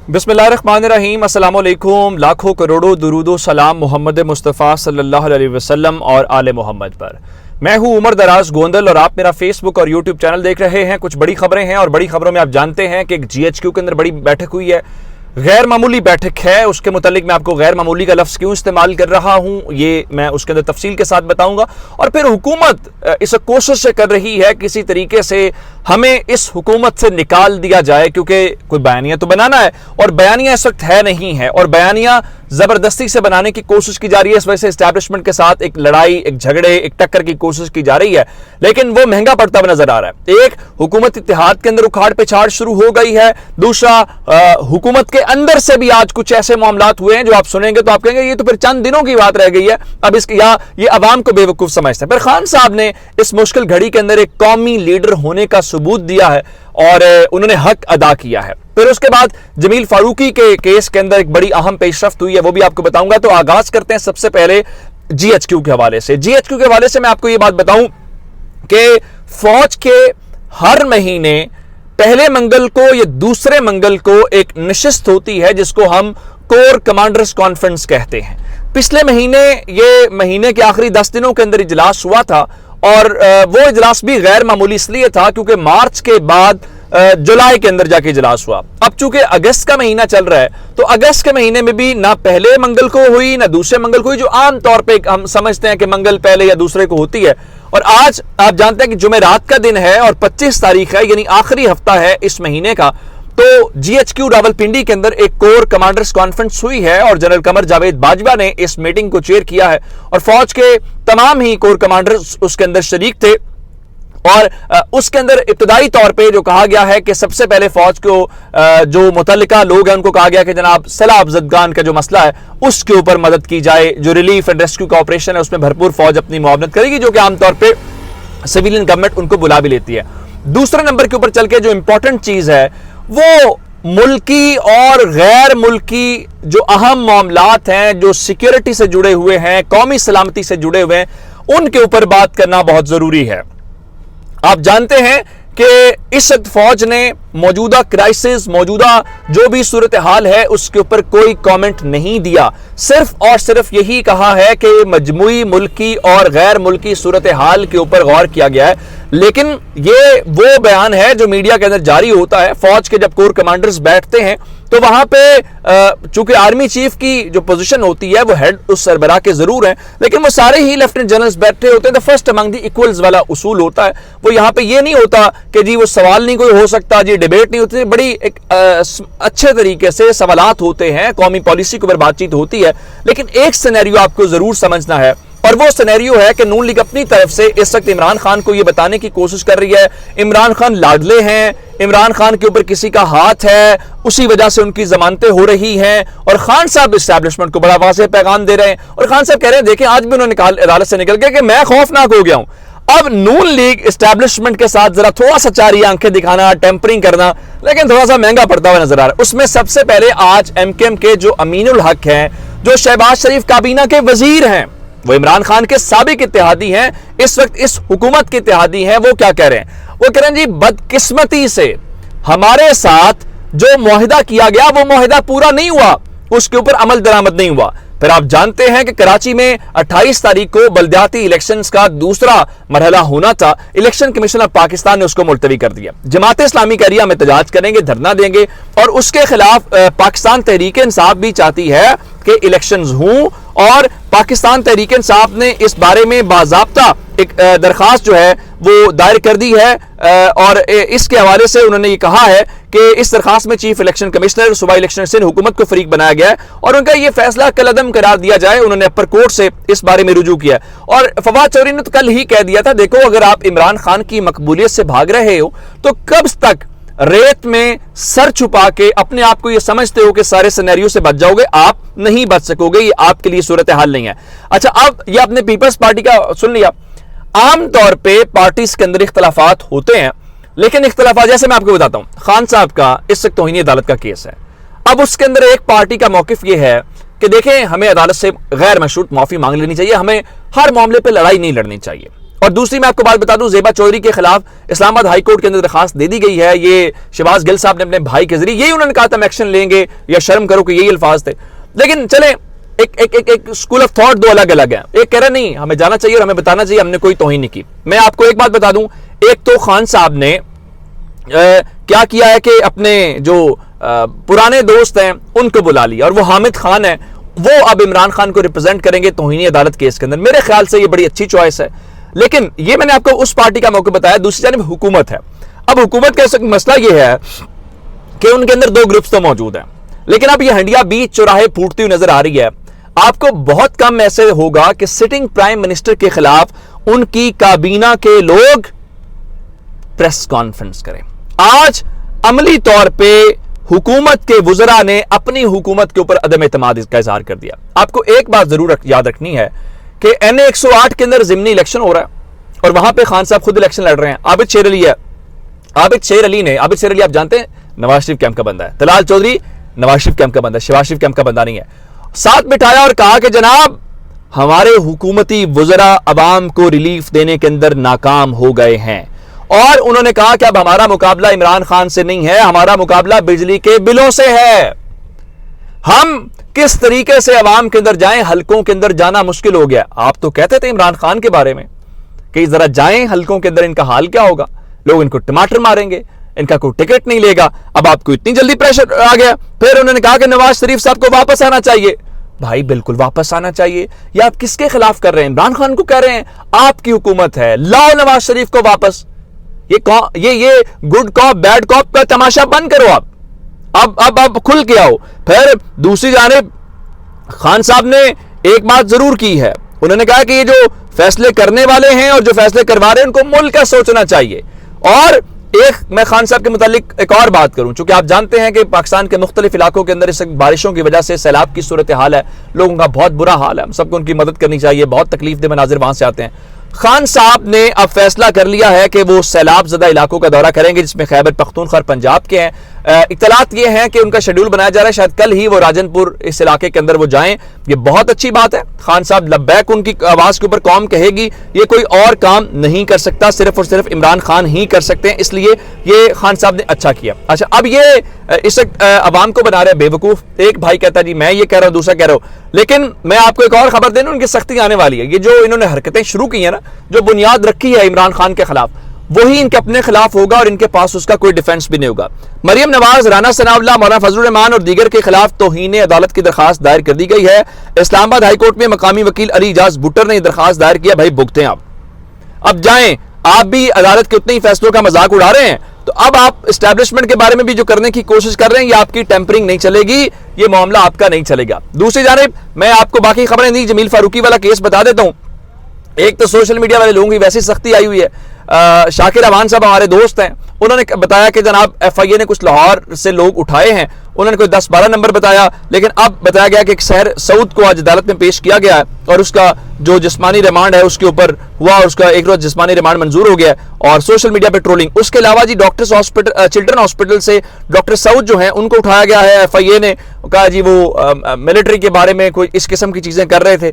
बिस्मिल्लाहिर्रहमानिर्रहीम, अस्सलाम वालेकुम। लाखों करोड़ों दुरूदो सलाम मोहम्मद मुस्तफ़ा सल्लल्लाहु अलैहि वसल्लम और आले मोहम्मद पर। मैं हूं उमर दराज गोंदल और आप मेरा फेसबुक और यूट्यूब चैनल देख रहे हैं। कुछ बड़ी खबरें हैं और बड़ी खबरों में आप जानते हैं कि GHQ के अंदर बड़ी बैठक हुई है, गैर मामूली बैठक है। उसके मुतालिक मैं आपको गैर मामूली का लफ्ज़ क्यों इस्तेमाल कर रहा हूं, ये मैं उसके अंदर तफसील के साथ बताऊंगा। और फिर हुकूमत इस कोशिश कर रही है किसी तरीके से हमें इस हुकूमत से निकाल दिया जाए, क्योंकि कोई बयानिया तो बनाना है और बयानिया इस वक्त है नहीं है, और बयानिया जबरदस्ती से बनाने की कोशिश की जा रही है। इस वजह से एस्टैब्लिशमेंट के साथ एक लड़ाई, एक झगड़े, एक टक्कर की कोशिश की जा रही है, लेकिन वो महंगा पड़ता हुआ नजर आ रहा है। एक, हुकूमत इत्तेहाद के अंदर उखाड़ पिछाड़ शुरू हो गई है। दूसरा, हुकूमत के अंदर से भी आज कुछ ऐसे मामलात हुए हैं जो आप सुनेंगे तो आप कहेंगे ये तो फिर चंद दिनों की बात रह गई है, अब इसकी या ये अवाम को बेवकूफ समझते हैं। फिर खान साहब ने इस मुश्किल घड़ी के अंदर एक कौमी लीडर होने का सबूत दिया है और उन्होंने हक अदा किया है। फिर उसके बाद जमील फारूकी के केस के अंदर एक बड़ी अहम पेशरफ्त हुई है, वो भी आपको बताऊंगा। तो आगाज करते हैं सबसे पहले GHQ के हवाले से। GHQ के हवाले से मैं आपको ये बात बताऊं कि फौज के हर महीने पहले मंगल को या दूसरे मंगल को एक नशिस्त होती है जिसको हम कोर कमांडर्स कॉन्फ्रेंस कहते हैं। पिछले महीने, ये महीने के आखिरी 10 दिनों के अंदर इजलास हुआ था और वो इजलास भी गैर मामूली इसलिए था क्योंकि मार्च के बाद जुलाई के अंदर जाके इजलास हुआ। अब चूंकि अगस्त का महीना चल रहा है तो अगस्त के महीने में भी ना पहले मंगल को हुई ना दूसरे मंगल को हुई, जो आम तौर पे हम समझते हैं कि मंगल पहले या दूसरे को होती है। और आज आप जानते हैं कि जुमेरात का दिन है और 25 तारीख है, यानी आखिरी हफ्ता है इस महीने का। तो GHQ रावलपिंडी के अंदर एक कोर कमांडर्स कॉन्फ्रेंस हुई है और जनरल कमर जावेद बाजवा ने इस मीटिंग को चेयर किया है और फौज के तमाम ही कोर कमांडर्स उसके अंदर शरीक थे। और उसके अंदर इब्तदाई तौर पे जो कहा गया है कि सबसे पहले फौज को जो मुतल्लिका लोग हैं उनको कहा गया कि जनाब सलाह अफजदगान का जो मसला है उसके ऊपर मदद की जाए। जो रिलीफ एंड रेस्क्यू का ऑपरेशन है उसमें भरपूर फौज अपनी मुआवनत करेगी, जो कि आमतौर पर सिविलियन गवर्नमेंट उनको बुला भी लेती है। दूसरे नंबर के ऊपर चल के जो इंपॉर्टेंट चीज है वो मुल्की और गैर मुल्की जो अहम मामलात हैं, जो सिक्योरिटी से जुड़े हुए हैं, कौमी सलामती से जुड़े हुए हैं, उनके ऊपर बात करना बहुत जरूरी है। आप जानते हैं कि इस वक्त फौज ने मौजूदा क्राइसिस, मौजूदा जो भी सूरत हाल है उसके ऊपर कोई कमेंट नहीं दिया, सिर्फ और सिर्फ यही कहा है कि मजमूई मुल्की और गैर मुल्की सूरत हाल के ऊपर गौर किया गया है। लेकिन ये वो बयान है जो मीडिया के अंदर जारी होता है। फौज के जब कोर कमांडर्स बैठते हैं तो वहां पे चूंकि आर्मी चीफ की जो पोजीशन होती है वो हेड उस सरबराह के जरूर हैं, लेकिन वो सारे ही लेफ्टिनेंट जनरल्स बैठे होते हैं। The first among the equals वाला उसूल होता है। वो यहाँ पे ये नहीं होता कि जी वो सवाल नहीं कोई हो सकता, जी डिबेट नहीं होती, बड़ी एक अच्छे तरीके से सवालात होते हैं, कौमी पॉलिसी के ऊपर बातचीत होती है। लेकिन एक सिनेरियो आपको जरूर समझना है और वो सिनेरियो है कि नून लीग अपनी तरफ से इस वक्त इमरान खान को ये बताने की कोशिश कर रही है इमरान खान लाडले हैं, इमरान खान के ऊपर किसी का हाथ है, उसी वजह से उनकी जमानतें हो रही हैं। और खान साहब एस्टैब्लिशमेंट को बड़ा वाज़ेह पैगाम दे रहे हैं और खान साहब कह रहे हैं देखें आज भी उन्होंने अदालत से निकल गया कि मैं खौफनाक हो गया हूं। अब नून लीग एस्टैब्लिशमेंट के साथ जरा थोड़ा सा चारी आंखें दिखाना, टेम्परिंग करना, लेकिन थोड़ा सा महंगा पड़ता हुआ नजर आ रहा है। उसमें सबसे पहले आज MKM के जो अमीनुल हक हैं, जो शहबाज शरीफ काबीना के वजीर हैं, वो इमरान खान के साबिक इत्तेहादी हैं, इस वक्त इस हुकूमत के इत्तेहादी हैं, वो क्या कह रहे हैं? वो कह रहे हैं जी बदकिस्मती से हमारे साथ जो मुआहिदा किया गया वो मुआहिदा पूरा नहीं हुआ, उसके ऊपर अमल दरामद नहीं हुआ। फिर आप जानते हैं कि कराची में 28 तारीख को बल्दियाती इलेक्शंस का दूसरा मरहला होना था। इलेक्शन कमीशन ऑफ पाकिस्तान ने उसको मुलतवी कर दिया। जमात इस्लामी कह रही है हम एहतजाज करेंगे, धरना देंगे और उसके खिलाफ पाकिस्तान तहरीक इंसाफ भी चाहती है कि इलेक्शंस हों और पाकिस्तान तहरीक इंसाफ ने इस बारे में बाज़ाब्ता एक दरखास्त जो है वो दायर कर दी है और इसके हवाले से उन्होंने ये कहा है कि इस दरखास्त में चीफ इलेक्शन कमिश्नर, सूबाई इलेक्शन से हुकूमत को फरीक बनाया गया है और उनका ये फैसला कलअदम करार दिया जाए। उन्होंने अपर कोर्ट से इस बारे में रुजू किया और फवाद चौधरी ने तो कल ही कह दिया था देखो अगर आप इमरान खान की मकबूलियत से भाग रहे हो तो कब तक रेत में सर छुपा के अपने आप को ये समझते हो कि सारे सिनेरियो से बच जाओगे? आप नहीं बच सकोगे, ये आपके लिए सूरत हाल नहीं है। अच्छा, अब ये आपने पीपल्स पार्टी का सुन लिया। आमतौर पे पार्टीज के अंदर इख्तलाफात होते हैं, लेकिन इख्तलाफात जैसे मैं आपको बताता हूं, खान साहब का इस वक्त तौहीन अदालत का केस है। अब उसके अंदर एक पार्टी का मौकिफ ये है कि देखें हमें अदालत से गैर मशरूत माफी मांग लेनी चाहिए, हमें हर मामले पर लड़ाई नहीं लड़नी चाहिए। اور دوسری میں آپ کو بات بتا دوں، زیبا چودھری کے خلاف اسلام آباد ہائی کورٹ کے اندر درخواست دے دی گئی ہے. یہ شہباز گل صاحب نے اپنے بھائی کے ذریعے یہی انہوں نے کہا تھا ہم ایکشن لیں گے یا شرم کرو کہ یہی الفاظ تھے. لیکن چلیں ایک اسکول آف تھاٹ دو الگ الگ ہیں. ایک کہہ رہا نہیں ہمیں جانا چاہیے اور ہمیں بتانا چاہیے ہم نے کوئی توہین نہیں کی. میں آپ کو ایک بات بتا دوں، ایک تو خان صاحب نے کیا کیا ہے کہ اپنے جو پرانے دوست ہیں ان کو بلا لیا، اور وہ حامد خان ہیں، وہ اب عمران خان کو ریپرزینٹ کریں گے توہین عدالت کیس کے اندر. میرے خیال سے یہ بڑی اچھی چوائس ہے. لیکن یہ میں نے آپ کو اس پارٹی کا موقع بتایا. دوسری جانب حکومت ہے. اب حکومت کا مسئلہ یہ ہے کہ ان کے اندر دو گروپس تو موجود ہیں، لیکن اب یہ ہنڈیا بیچ چوراہے پھوٹتی ہوئی نظر آ رہی ہے. آپ کو بہت کم ایسے ہوگا کہ سٹنگ پرائم منسٹر کے خلاف ان کی کابینہ کے لوگ پریس کانفرنس کریں. آج عملی طور پہ حکومت کے وزراء نے اپنی حکومت کے اوپر عدم اعتماد کا اظہار کر دیا. آپ کو ایک بات ضرور یاد رکھنی ہے کہ این اے 108 کے اندر ضمنی الیکشن ہو رہا ہے اور وہاں پہ خان صاحب خود الیکشن لڑ رہے ہیں. عابد شیر علی ہے. عابد شیر علی آپ جانتے ہیں نواز شریف کیمپ کا بندہ ہے. طلال چودھری نواز شریف کیمپ کا بندہ ہے، شہباز شریف کیمپ کا بندہ نہیں ہے. ساتھ بٹھایا اور کہا کہ جناب ہمارے حکومتی وزراء عوام کو ریلیف دینے کے اندر ناکام ہو گئے ہیں، اور انہوں نے کہا کہ اب ہمارا مقابلہ عمران خان سے نہیں ہے، ہمارا مقابلہ بجلی کے بلوں سے ہے. ہم کس طریقے سے عوام کے اندر جائیں، حلقوں کے اندر جانا مشکل ہو گیا. آپ تو کہتے تھے عمران خان کے بارے میں کہ ذرا جائیں حلقوں کے اندر، ان کا حال کیا ہوگا، لوگ ان کو ٹماٹر ماریں گے، ان کا کوئی ٹکٹ نہیں لے گا. اب آپ کو اتنی جلدی پریشر آ گیا. پھر انہوں نے کہا کہ نواز شریف صاحب کو واپس آنا چاہیے. بھائی بالکل واپس آنا چاہیے. یا آپ کس کے خلاف کر رہے ہیں؟ عمران خان کو کہہ رہے ہیں آپ کی حکومت ہے، لاؤ نواز شریف کو واپس. یہ گڈ کاپ بیڈ کاپ کا تماشا بند کرو. اب کھل کے آؤ. پھر دوسری جانب خان صاحب نے ایک بات ضرور کی ہے. انہوں نے کہا کہ یہ جو فیصلے کرنے والے ہیں اور جو فیصلے کروا رہے ہیں ان کو ملک کا سوچنا چاہیے. اور میں خان صاحب کے متعلق ایک اور بات کروں، چونکہ آپ جانتے ہیں کہ پاکستان کے مختلف علاقوں کے اندر اس بارشوں کی وجہ سے سیلاب کی صورتحال ہے، لوگوں کا بہت برا حال ہے، ہم سب کو ان کی مدد کرنی چاہیے. بہت تکلیف دہ مناظر وہاں سے آتے ہیں. خان صاحب نے اب فیصلہ کر لیا ہے کہ وہ سیلاب زدہ علاقوں کا دورہ کریں گے، جس میں خیبر پختونخوا اور پنجاب کے ہیں. اطلاعات یہ ہیں کہ ان کا شیڈول بنایا جا رہا ہے، شاید کل ہی وہ راجن پور اس علاقے کے اندر وہ جائیں. یہ بہت اچھی بات ہے. خان صاحب لبیک ان کی آواز کے اوپر قوم کہے گی. یہ کوئی اور کام نہیں کر سکتا، صرف اور صرف عمران خان ہی کر سکتے ہیں. اس لیے یہ خان صاحب نے اچھا کیا. اچھا اب یہ اس عوام کو بنا رہے بے وقوف. ایک بھائی کہتا ہے جی میں یہ کہہ رہا ہوں، دوسرا کہہ رہا ہوں. لیکن میں آپ کو ایک اور خبر دے دوں، ان کی سختی آنے والی ہے. یہ جو انہوں نے حرکتیں شروع کی ہیں نا، جو بنیاد رکھی ہے عمران خان کے خلاف، وہی ان کے اپنے خلاف ہوگا اور ان کے پاس اس کا کوئی ڈیفنس بھی نہیں ہوگا. مریم نواز، رانا ثناء اللہ، مولانا فضل الرحمان اور دیگر کے خلاف توہین عدالت کی درخواست دائر کر دی گئی ہے. اسلام آباد ہائی کورٹ میں مقامی وکیل علی اعجاز بٹر نے درخواست دائر کیا. بھائی بھگتے ہیں آپ، اب جائیں. آپ بھی عدالت کے اتنے ہی فیصلوں کا مذاق اڑا رہے ہیں، تو اب آپ اسٹیبلشمنٹ کے بارے میں بھی جو کرنے کی کوشش کر رہے ہیں، یہ آپ کی ٹیمپرنگ نہیں چلے گی، یہ معاملہ آپ کا نہیں چلے گا. دوسری جانب میں آپ کو باقی خبریں نہیں، جمیل فاروقی والا کیس بتا دیتا ہوں. ایک تو سوشل میڈیا والے لوگوں کی ویسی سختی آئی ہوئی ہے. شاکر اوان صاحب ہمارے دوست ہیں، انہوں نے بتایا کہ جناب ایف آئی اے نے کچھ لاہور سے لوگ اٹھائے ہیں. انہوں نے کوئی 10-12 نمبر بتایا، لیکن اب بتایا گیا کہ ایک سحر سعود کو آج عدالت میں پیش کیا گیا ہے اور اس کا جو جسمانی ریمانڈ ہے اس کے اوپر ہوا اور اس کا ایک روز جسمانی ریمانڈ منظور ہو گیا ہے. اور سوشل میڈیا پہ ٹرولنگ. اس کے علاوہ جی ڈاکٹرز ہاسپٹل، چلڈرن ہاسپٹل سے ڈاکٹر سعود جو ہیں ان کو اٹھایا گیا ہے. ایف آئی اے نے کہا جی وہ ملٹری کے بارے میں کوئی اس قسم کی چیزیں کر رہے تھے.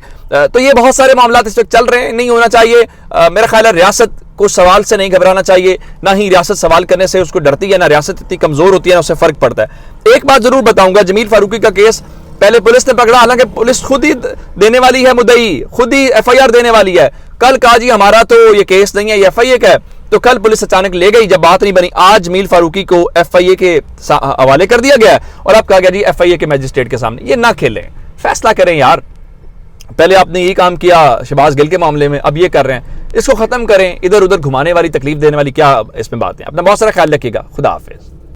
تو یہ بہت سارے معاملات اس وقت چل رہے ہیں. نہیں ہونا چاہیے. میرا خیال ہے ریاست کو سوال سے نہیں گھبرانا چاہیے، نہ ہی ریاست سوال کرنے سے اس کو ڈرتی ہے، نہ ریاست اتنی کمزور ہوتی ہے، نہ اسے فرق پڑتا ہے. ایک بات ضرور بتاؤں گا، جمیل فاروقی کا کیس پہلے پولیس نے پکڑا، حالانکہ پولیس خود ہی دینے والی ہے، مدعی خود ہی ایف آئی آر دینے والی ہے. کل کہا جی ہمارا تو یہ کیس نہیں ہے، یہ ایف آئی اے کا ہے. تو کل پولیس اچانک لے گئی جب بات نہیں بنی. آج جمیل فاروقی کو ایف آئی اے کے حوالے کر دیا گیا ہے اور اب کہا گیا جی ایف آئی اے کے میجسٹریٹ کے سامنے. یہ نہ کھیلیں، فیصلہ کریں یار. پہلے آپ نے یہ کام کیا شہباز گل کے معاملے میں، اب یہ کر رہے ہیں. اس کو ختم کریں. ادھر ادھر گھمانے والی، تکلیف دینے والی کیا اس میں بات ہے. اپنا بہت سارا خیال رکھیے گا. خدا حافظ.